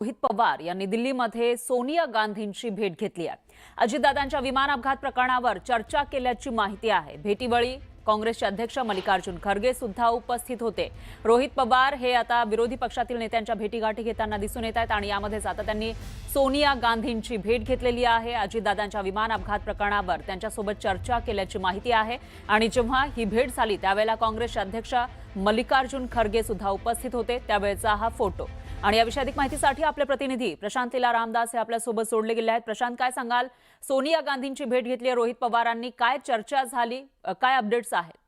रोहित पवार यांनी दिल्लीमध्ये सोनिया गांधींची भेट घेतली आहे। अजितदादांच्या विमान अपघात प्रकरणावर चर्चा केल्याची माहिती आहे। भेटीवेळी काँग्रेसचे अध्यक्ष मल्लिकार्जुन खरगे सुद्धा उपस्थित होते। रोहित पवार हे आता विरोधी पक्षातील नेत्यांच्या भेटीगाठी घेताना दिसून येत आहेत आणि यामध्येच आता त्यांनी सोनिया गांधींची भेट घेतलेली आहे। अजितदादांच्या विमान अपघात प्रकरणावर त्यांच्यासोबत चर्चा केल्याची माहिती आहे आणि जेव्हा ही भेट झाली त्यावेळेला काँग्रेसचे अध्यक्ष मल्लिकार्जुन खरगे सुद्धा उपस्थित होते, त्यावेळेचा हा फोटो। आणि याविषयी अधिक माहितीसाठी आपले प्रतिनिधी प्रशांत लीला रामदास हे आपल्यासोबत जोडले गेले आहेत। प्रशांत, काय सांगाल? सोनिया गांधींची भेट घेतली आहे रोहित पवारांनी, काय चर्चा झाली, काय अपडेट्स आहेत?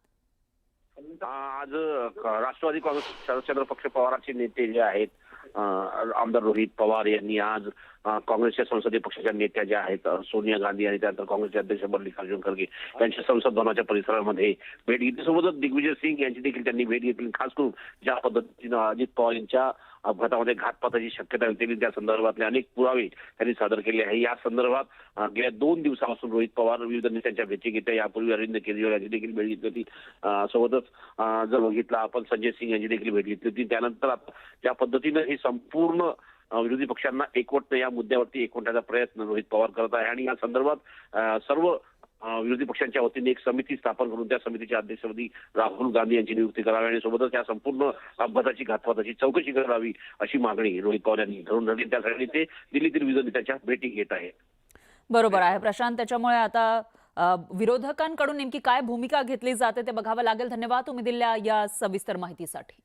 आज राष्ट्रवादी काँग्रेस शरदचंद्र पक्ष पवारांचे नेते जे आहेत आमदार रोहित पवार यांनी आज काँग्रेसच्या संसदीय पक्षाच्या नेत्या ज्या आहेत सोनिया गांधी आणि त्यानंतर काँग्रेसचे अध्यक्ष मल्लिकार्जुन खरगे यांच्या संसद भवनाच्या परिसरामध्ये भेट घेतली। सोबतच दिग्विजय सिंग यांची देखील त्यांनी भेट घेतली। खास करून ज्या पद्धतीने अजित पवार यांच्या अपघातामध्ये घातपाताची शक्यता होती त्या संदर्भातले अनेक पुरावे त्यांनी सादर केले आहे। या संदर्भात गेल्या 2 दिवसापासून रोहित पवार विविध नेत्यांच्या भेटी घेत आहे। यापूर्वी अरविंद केजरीवाल यांची देखील भेट घेतली होती। सोबतच जर बघितलं आपण संजय सिंग यांची देखील भेट घेतली होती। त्यानंतर ज्या पद्धतीने ही संपूर्ण विरोधी पक्षांना एकवटणं, या मुद्द्यावरती एकवटण्याचा प्रयत्न रोहित पवार करत आहे आणि या संदर्भात सर्व विरोधी पक्षांच्या वतीने एक समिती स्थापन करून त्या समितीच्या अध्यक्षपदी राहुल गांधी यांची नियुक्ती करावी आणि सोबतच या संपूर्ण अपघाताची घातपाताची चौकशी करावी अशी मागणी रोहित पवार यांनी धरून धरली। त्यासाठी ते दिल्लीतील विविध नेत्यांच्या भेटी घेत आहेत। बरोबर आहे प्रशांत, त्याच्यामुळे आता विरोधकांकडून नेमकी काय भूमिका घेतली जाते ते बघावं लागेल। धन्यवाद तुम्ही दिलेल्या या सविस्तर माहितीसाठी।